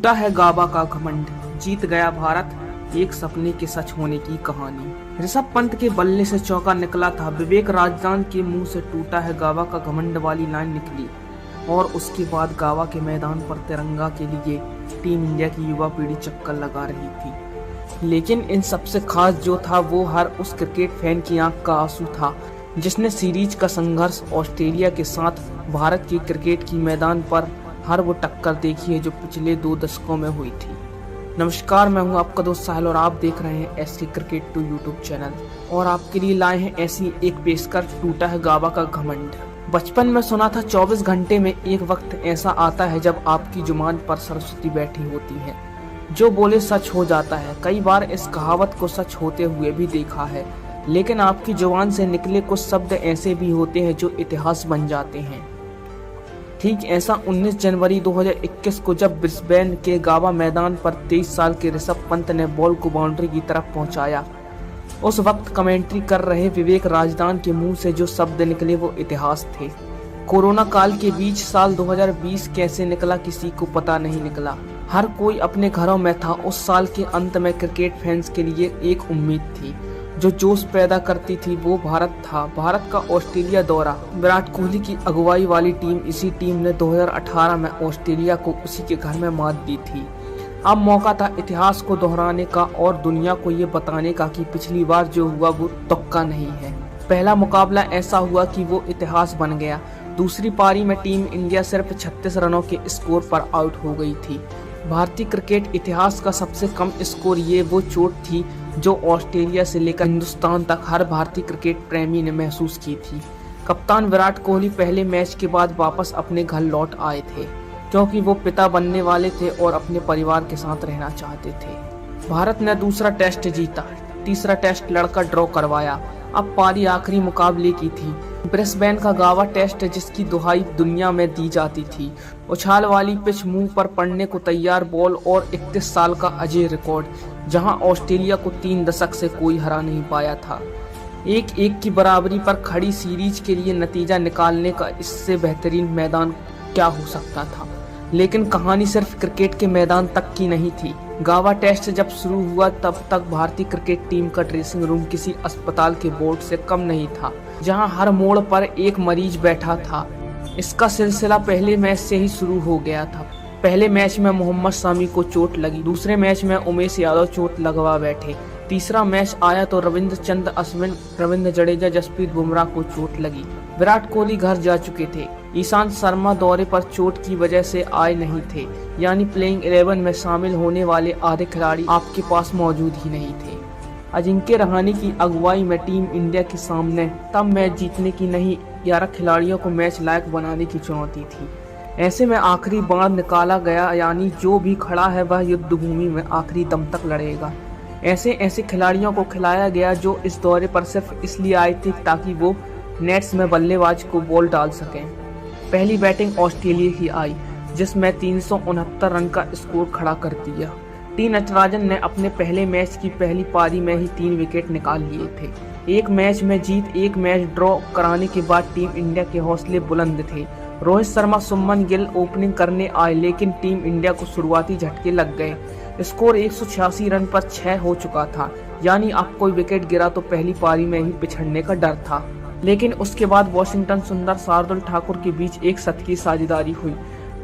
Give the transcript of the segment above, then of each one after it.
टूटा है गाबा का घमंड, जीत गया भारत, एक सपने के सच होने की कहानी। ऋषभ पंत के बल्ले से चौका निकला था, विवेक राजदान के मुंह से टूटा है गाबा का घमंड वाली लाइन निकली और उसके बाद गाबा के मैदान पर तिरंगा के लिए टीम इंडिया की युवा पीढ़ी चक्कर लगा रही थी। लेकिन इन सबसे खास जो था वो हर उस क्रिकेट फैन की आंख का आंसू था जिसने सीरीज का संघर्ष ऑस्ट्रेलिया के साथ भारत की क्रिकेट की मैदान पर हर वो टक्कर देखी है जो पिछले 2 दशकों में हुई थी। नमस्कार, मैं हूं आपका दोस्त साहिल और आप देख रहे हैं एसके क्रिकेट 2 यूट्यूब चैनल और आपके लिए लाए हैं ऐसी एक पेशकश, टूटा है गाबा का घमंड। बचपन में सुना था 24 घंटे में एक वक्त ऐसा आता है जब आपकी जुबान पर सरस्वती बैठी होती है, जो बोले सच हो जाता है। कई बार इस कहावत को सच होते हुए भी देखा है, लेकिन आपकी जुबान से निकले कुछ शब्द ऐसे भी होते हैं जो इतिहास बन जाते हैं। ठीक ऐसा 19 जनवरी 2021 को जब ब्रिस्बेन के गाबा मैदान पर 23 साल के ऋषभ पंत ने बॉल को बाउंड्री की तरफ पहुंचाया। उस वक्त कमेंट्री कर रहे विवेक राजदान के मुंह से जो शब्द निकले वो इतिहास थे। कोरोना काल के बीच साल 2020 कैसे निकला किसी को पता नहीं निकला। हर कोई अपने घरों में था। उस साल के अंत में क्रिकेट फैंस के लिए एक उम्मीद थी जो जोश पैदा करती थी, वो भारत था। भारत का ऑस्ट्रेलिया दौरा, विराट कोहली की अगुवाई वाली टीम, इसी टीम ने 2018 में ऑस्ट्रेलिया को उसी के घर में मात दी थी। अब मौका था इतिहास को दोहराने का और दुनिया को ये बताने का कि पिछली बार जो हुआ वो तुक्का नहीं है। पहला मुकाबला ऐसा हुआ कि वो इतिहास बन गया। दूसरी पारी में टीम इंडिया सिर्फ 36 रनों के स्कोर पर आउट हो गई थी। भारतीय क्रिकेट इतिहास का सबसे कम स्कोर, ये वो चोट थी जो ऑस्ट्रेलिया से लेकर हिंदुस्तान तक हर भारतीय क्रिकेट प्रेमी ने महसूस की थी। कप्तान विराट कोहली पहले मैच के बाद वापस अपने घर लौट आए थे क्योंकि वो पिता बनने वाले थे और अपने परिवार के साथ रहना चाहते थे। भारत ने दूसरा टेस्ट जीता, तीसरा टेस्ट लड़कर ड्रॉ करवाया। अब पारी आखिरी मुकाबले की थी। ब्रिस्बेन का गाबा टेस्ट जिसकी दुहाई दुनिया में दी जाती थी, उछाल वाली पिच, मुंह पर पड़ने को तैयार बॉल और 31 साल का अजय रिकॉर्ड, जहां ऑस्ट्रेलिया को 3 दशक से कोई हरा नहीं पाया था। 1-1 की बराबरी पर खड़ी सीरीज के लिए नतीजा निकालने का इससे बेहतरीन मैदान क्या हो सकता था। लेकिन कहानी सिर्फ क्रिकेट के मैदान तक की नहीं थी। गाबा टेस्ट जब शुरू हुआ तब तक भारतीय क्रिकेट टीम का ड्रेसिंग रूम किसी अस्पताल के बोर्ड से कम नहीं था, जहां हर मोड़ पर एक मरीज बैठा था। इसका सिलसिला पहले मैच से ही शुरू हो गया था। पहले मैच में मोहम्मद शामी को चोट लगी, दूसरे मैच में उमेश यादव चोट लगवा बैठे, तीसरा मैच आया तो रविंद्र अश्विन, रविंद्र जडेजा, जसप्रीत बुमराह को चोट लगी। विराट कोहली घर जा चुके थे। ईशांत शर्मा दौरे पर चोट की वजह से आए नहीं थे, यानी प्लेइंग 11 में शामिल होने वाले आधे खिलाड़ी आपके पास मौजूद ही नहीं थे। अजिंक्य रहाणे की अगुवाई में टीम इंडिया के सामने तब मैच जीतने की नहीं, 11 खिलाड़ियों को मैच लायक बनाने की चुनौती थी। ऐसे में आखिरी बार निकाला गया, यानी जो भी खड़ा है वह युद्ध भूमि में आखिरी दम तक लड़ेगा। ऐसे खिलाड़ियों को खिलाया गया जो इस दौरे पर सिर्फ इसलिए आए थे ताकि वो नेट्स में बल्लेबाज को बॉल डाल सकें। पहली बैटिंग ऑस्ट्रेलिया की आई जिसमें 369 रन का स्कोर खड़ा कर दिया। टी नटराजन ने अपने पहले मैच की पहली पारी में ही 3 विकेट निकाल लिए थे। एक मैच में जीत, एक मैच ड्रॉ कराने के बाद टीम इंडिया के हौसले बुलंद थे। रोहित शर्मा, शुभमन गिल ओपनिंग करने आए, लेकिन टीम इंडिया को शुरुआती झटके लग गए। स्कोर 186 रन पर 6 हो चुका था, यानी अब कोई विकेट गिरा तो पहली पारी में ही पिछड़ने का डर था। लेकिन उसके बाद वॉशिंगटन सुंदर, शार्दुल ठाकुर के बीच एक शतकीय साझेदारी हुई।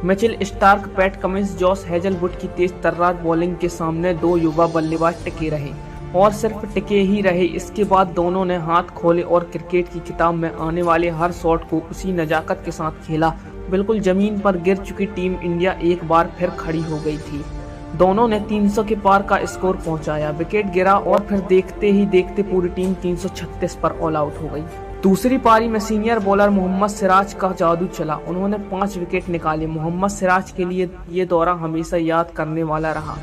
Mitchell Starc, PAT Cummins, Josh Hazlewood की तेज तर्रार बॉलिंग के सामने 2 युवा बल्लेबाज टिके रहे और सिर्फ टिके ही रहे। इसके बाद दोनों ने हाथ खोले और क्रिकेट की किताब में आने वाले हर शॉट को उसी नजाकत के साथ खेला। बिल्कुल जमीन पर गिर चुकी टीम इंडिया एक बार फिर खड़ी हो गई थी। दोनों ने 300 के पार का स्कोर पहुंचाया। विकेट गिरा और फिर देखते ही देखते पूरी टीम 336 पर ऑल आउट हो गई। दूसरी पारी में सीनियर बॉलर मोहम्मद सिराज का जादू चला। उन्होंने 5 विकेट निकाले। मोहम्मद सिराज के लिए ये दौरा हमेशा याद करने वाला रहा।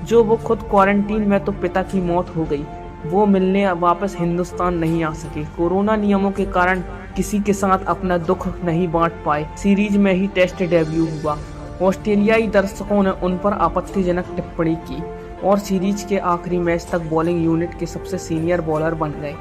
जो वो खुद क्वारंटीन में तो पिता की मौत हो गई, वो मिलने वापस हिंदुस्तान नहीं आ सके। कोरोना नियमों के कारण किसी के साथ अपना दुख नहीं बांट पाए। सीरीज में ही टेस्ट डेब्यू हुआ। ऑस्ट्रेलियाई दर्शकों ने उन पर आपत्तिजनक टिप्पणी की और सीरीज के आखिरी मैच तक बॉलिंग यूनिट के सबसे सीनियर बॉलर बन गए।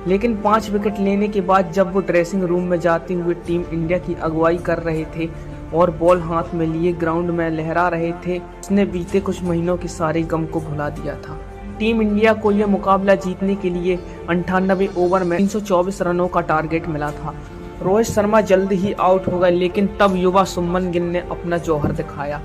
लेकिन 5 विकेट लेने के बाद जब वो ड्रेसिंग रूम में जाते हुए टीम इंडिया की अगुवाई कर रहे थे, और बॉल हाथ में लिए ग्राउंड में लहरा रहे थे। उसने बीते कुछ महीनों के सारे गम को भुला दिया था। टीम इंडिया को यह मुकाबला जीतने के लिए 98 ओवर में 324 रनों का टारगेट मिला था। रोहित शर्मा जल्द ही आउट हो गए, लेकिन तब युवा शुभमन गिल ने अपना जौहर दिखाया।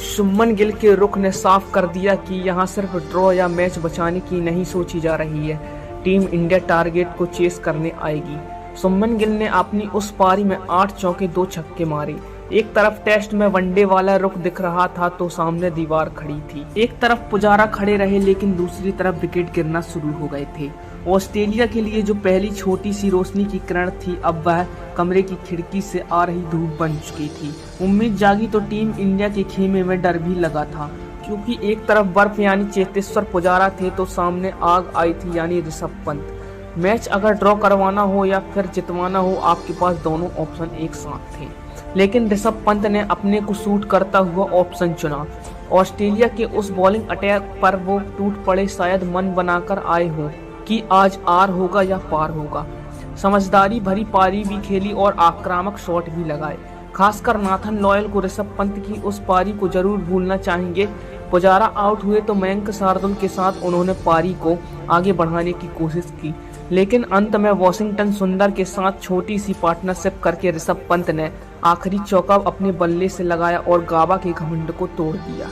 शुभमन गिल के रुख ने साफ कर दिया कि यहां सिर्फ ड्रॉ या मैच बचाने की नहीं सोची जा रही है, टीम इंडिया टारगेट को चेस करने आएगी। शुभमन गिल ने अपनी उस पारी में 8 चौके 2 छक्के मारे। एक तरफ टेस्ट में वनडे वाला रुख दिख रहा था तो सामने दीवार खड़ी थी। एक तरफ पुजारा खड़े रहे, लेकिन दूसरी तरफ विकेट गिरना शुरू हो गए थे। ऑस्ट्रेलिया के लिए जो पहली छोटी सी रोशनी की किरण थी, अब वह कमरे की खिड़की से आ रही धूप बन चुकी थी। उम्मीद जागी तो टीम इंडिया के खेमे में डर भी लगा था, क्योंकि एक तरफ बर्फ यानी चेतेश्वर पुजारा थे तो सामने आग आई थी यानी ऋषभ पंत। मैच अगर ड्रॉ करवाना हो या फिर जितवाना हो, आपके पास दोनों ऑप्शन एक साथ थे, लेकिन ऋषभ पंत ने अपने को सूट करता हुआ ऑप्शन चुना। ऑस्ट्रेलिया के उस बॉलिंग अटैक पर वो टूट पड़े, शायद मन बनाकर आए हो कि आज आर होगा या पार होगा। समझदारी भरी पारी भी खेली और आक्रामक शॉट भी लगाए। खासकर नाथन लॉयल को ऋषभ पंत की उस पारी को जरूर भूलना चाहेंगे। पुजारा आउट हुए तो मयंक शार्दुल के साथ उन्होंने पारी को आगे बढ़ाने की कोशिश की, लेकिन अंत में वॉशिंगटन सुंदर के साथ छोटी सी पार्टनरशिप करके ऋषभ पंत ने आखिरी चौका अपने बल्ले से लगाया और गाबा के घमंड को तोड़ दिया।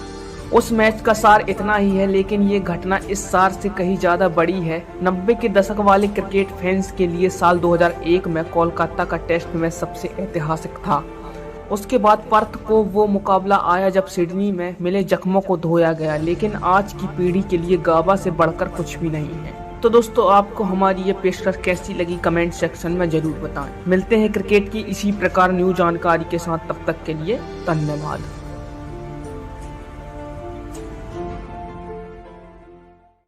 उस मैच का सार इतना ही है, लेकिन ये घटना इस सार से कहीं ज्यादा बड़ी है। 90 के दशक वाले क्रिकेट फैंस के लिए साल 2001 में कोलकाता का टेस्ट मैच सबसे ऐतिहासिक था। उसके बाद पर्थ को वो मुकाबला आया जब सिडनी में मिले जख्मों को धोया गया, लेकिन आज की पीढ़ी के लिए गाबा से बढ़कर कुछ भी नहीं है। तो दोस्तों, आपको हमारी ये पेशकश कैसी लगी कमेंट सेक्शन में जरूर बताएं। मिलते हैं क्रिकेट की इसी प्रकार न्यू जानकारी के साथ, तब तक के लिए धन्यवाद।